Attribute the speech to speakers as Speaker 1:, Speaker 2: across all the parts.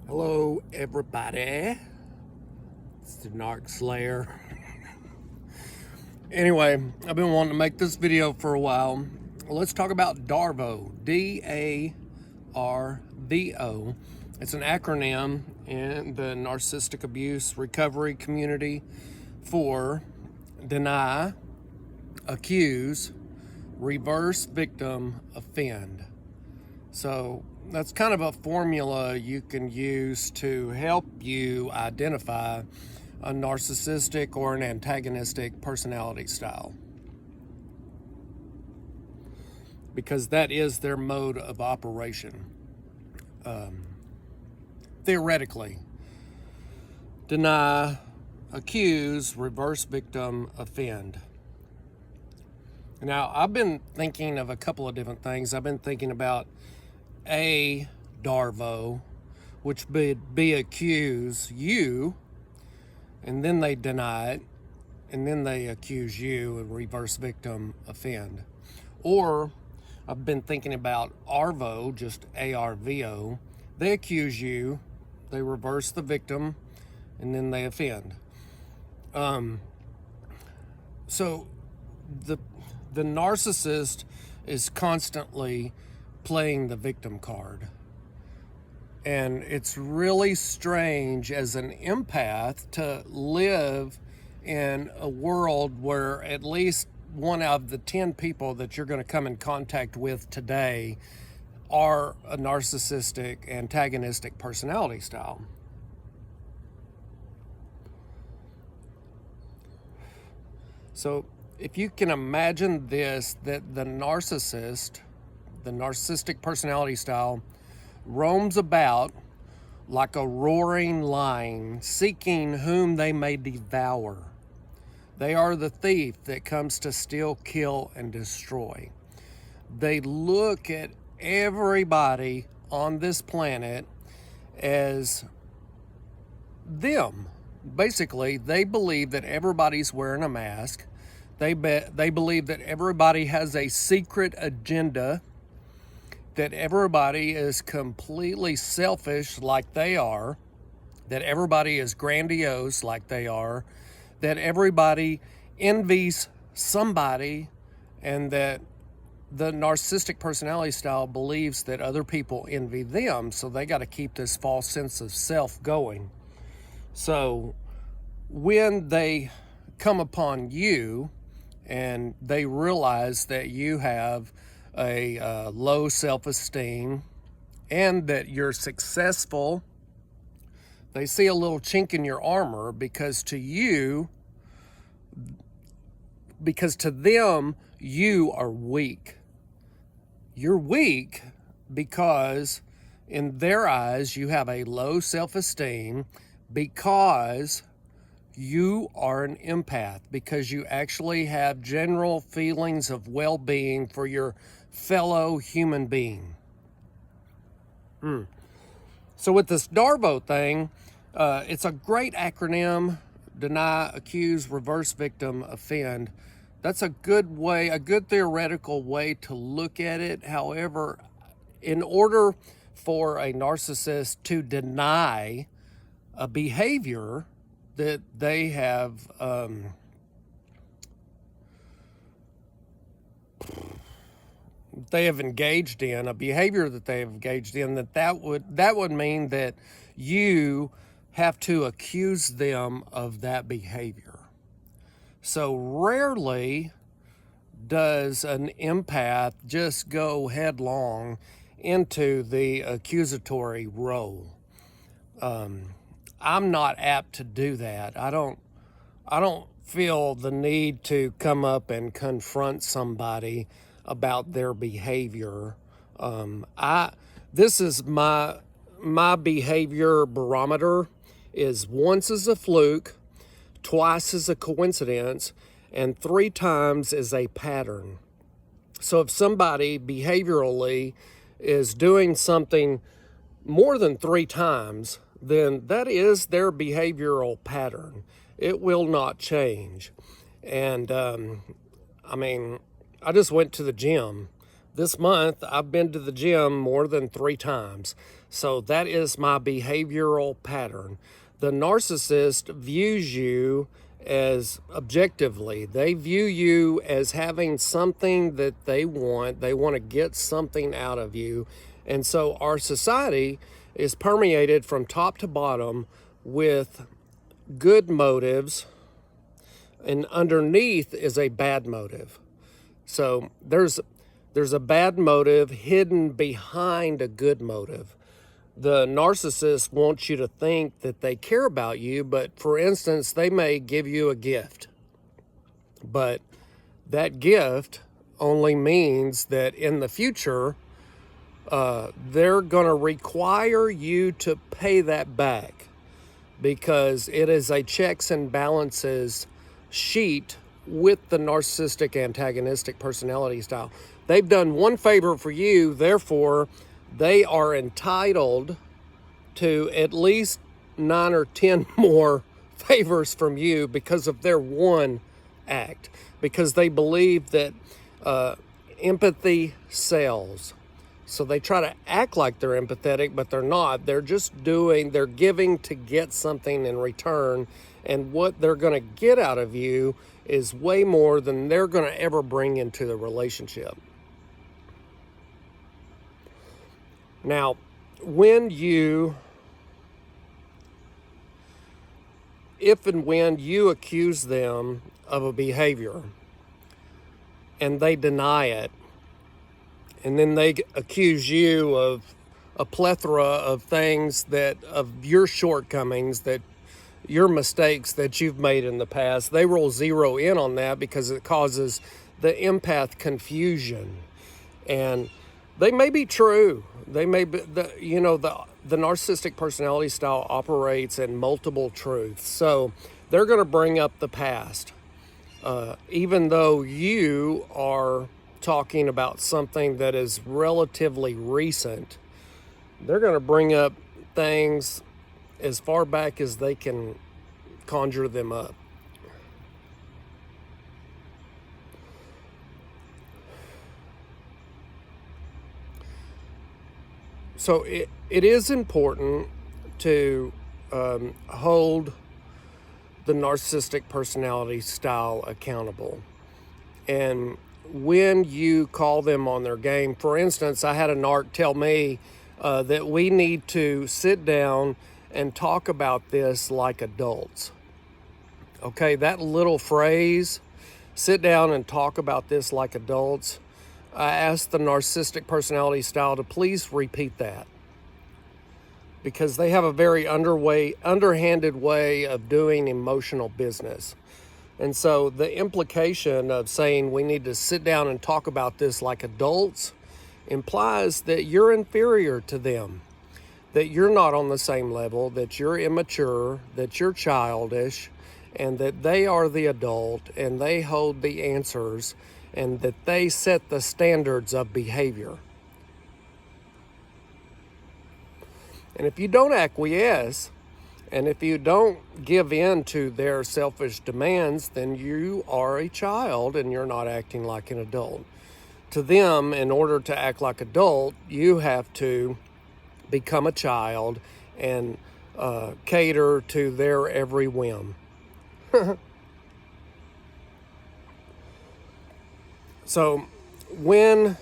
Speaker 1: Hello, everybody. It's the Narc Slayer. Anyway, I've been wanting to make this video for a while. Let's talk about Darvo. D-A-R-V-O. It's an acronym in the narcissistic abuse recovery community for deny, accuse, reverse victim, offend. So that's kind of a formula you can use to help you identify a narcissistic or an antagonistic personality style, because that is their mode of operation. Theoretically, deny, accuse, reverse victim, offend. Now, I've been thinking of a couple of different things. I've been thinking about a Darvo, which would be accuse you, and then they deny it, and then they accuse you and reverse victim offend. Or I've been thinking about Arvo, just ARVO. They accuse you, they reverse the victim, and then they offend. So the narcissist is constantly playing the victim card. And it's really strange as an empath to live in a world where at least one out of the 10 people that you're going to come in contact with today are a narcissistic, antagonistic personality style. So if you can imagine this, that the narcissistic personality style roams about like a roaring lion, seeking whom they may devour. They are the thief that comes to steal, kill, and destroy. They look at everybody on this planet as them. Basically, they believe that everybody's wearing a mask. They believe that everybody has a secret agenda, that everybody is completely selfish like they are, that everybody is grandiose like they are, that everybody envies somebody, and that the narcissistic personality style believes that other people envy them, so they got to keep this false sense of self going. So when they come upon you and they realize that you have a low self-esteem and that you're successful, they see a little chink in your armor, because to them, you are weak. You're weak because in their eyes, you have a low self-esteem, because you are an empath, because you actually have general feelings of well-being for your fellow human being. So with this Darvo thing, it's a great acronym: deny, accuse, reverse victim, offend. That's a good way, a good theoretical way to look at it. However, in order for a narcissist to deny a behavior that they have engaged in, a behavior that they have engaged in, that would mean that you have to accuse them of that behavior. So rarely does an empath just go headlong into the accusatory role. I'm not apt to do that. I don't feel the need to come up and confront somebody about their behavior. This is my behavior barometer is: once is a fluke, twice is a coincidence, and 3 times is a pattern. So if somebody behaviorally is doing something more than 3 times, then that is their behavioral pattern. It will not change. And I just went to the gym This month, I've been to the gym more than 3 times. So that is my behavioral pattern. The narcissist views you as objectively. They view you as having something that they want. They want to get something out of you. And so our society is permeated from top to bottom with good motives, and underneath is a bad motive. So there's a bad motive hidden behind a good motive. The narcissist wants you to think that they care about you, but for instance, they may give you a gift. But that gift only means that in the future, they're going to require you to pay that back, because it is a checks and balances sheet with the narcissistic antagonistic personality style. They've done one favor for you, therefore they are entitled to at least 9 or 10 more favors from you because of their one act, because they believe that empathy sells. So they try to act like they're empathetic, but they're not. They're giving to get something in return. And what they're going to get out of you is way more than they're going to ever bring into the relationship. Now, if and when you accuse them of a behavior and they deny it, and then they accuse you of a plethora of things of your shortcomings, that your mistakes that you've made in the past, they will zero in on that because it causes the empath confusion. And they may be true. They may be, the narcissistic personality style operates in multiple truths. So they're going to bring up the past. Even though you are talking about something that is relatively recent, they're going to bring up things as far back as they can conjure them up. So it is important to hold the narcissistic personality style accountable. And when you call them on their game, for instance, I had a narc tell me that we need to sit down and talk about this like adults. Okay, that little phrase, sit down and talk about this like adults, I asked the narcissistic personality style to please repeat that, because they have a very underhanded way of doing emotional business. And so the implication of saying we need to sit down and talk about this like adults implies that you're inferior to them, that you're not on the same level, that you're immature, that you're childish, and that they are the adult and they hold the answers and that they set the standards of behavior. And if you don't acquiesce, and if you don't give in to their selfish demands, then you are a child and you're not acting like an adult. To them, in order to act like an adult, you have to become a child and cater to their every whim. So when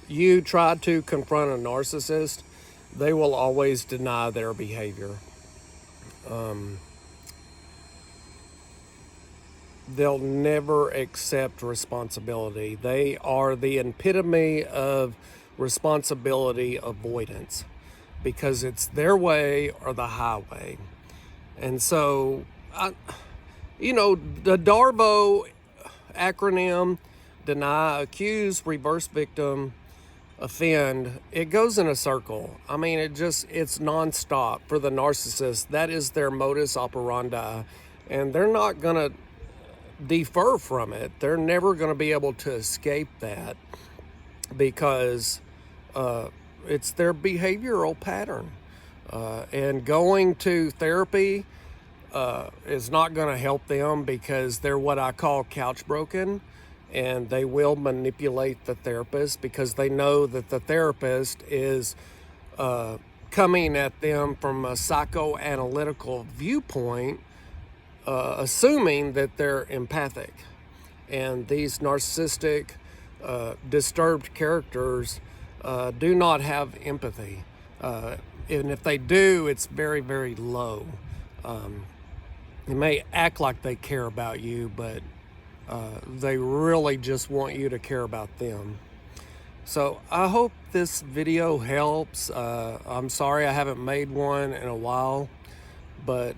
Speaker 1: you try to confront a narcissist, they will always deny their behavior. They'll never accept responsibility. They are the epitome of responsibility avoidance, because it's their way or the highway. And so, the Darvo acronym, deny, accuse, reverse victim, offend, it goes in a circle. I mean, it's nonstop for the narcissist. That is their modus operandi, and they're not going to defer from it. They're never going to be able to escape that, because it's their behavioral pattern. And going to therapy is not going to help them, because they're what I call couch broken, and they will manipulate the therapist because they know that the therapist is coming at them from a psychoanalytical viewpoint, assuming that they're empathic. And these narcissistic, disturbed characters do not have empathy. And if they do, it's very, very low. They may act like they care about you, but they really just want you to care about them. So I hope this video helps. I'm sorry I haven't made one in a while, but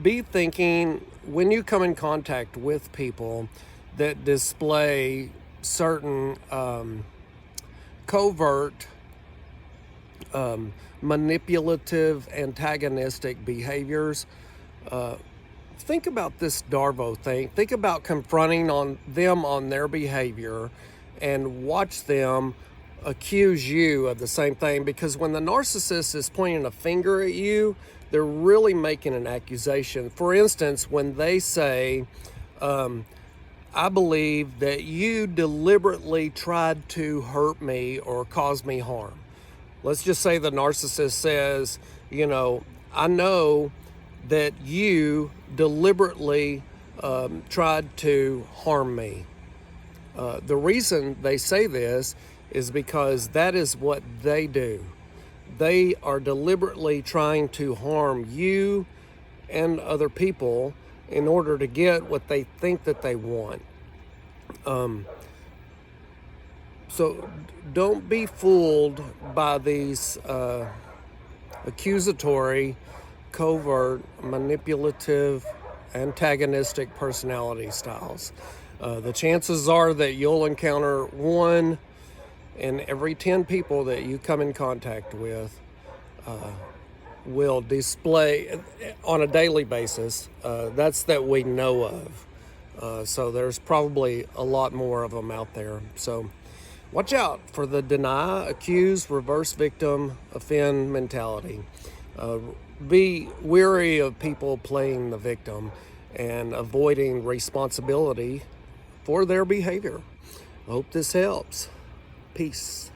Speaker 1: be thinking when you come in contact with people that display certain covert, manipulative, antagonistic behaviors. Think about this Darvo thing. Think about confronting them on their behavior and watch them accuse you of the same thing, because when the narcissist is pointing a finger at you, they're really making an accusation. For instance, when they say, I believe that you deliberately tried to hurt me or cause me harm. Let's just say the narcissist says, I know that you deliberately tried to harm me. The reason they say this is because that is what they do. They are deliberately trying to harm you and other people in order to get what they think that they want. So don't be fooled by these accusatory, covert, manipulative, antagonistic personality styles. The chances are that you'll encounter one in every 10 people that you come in contact with will display on a daily basis. That's that we know of. So there's probably a lot more of them out there. So watch out for the deny, accuse, reverse victim, offend mentality. Be wary of people playing the victim and avoiding responsibility for their behavior. I hope this helps. Peace.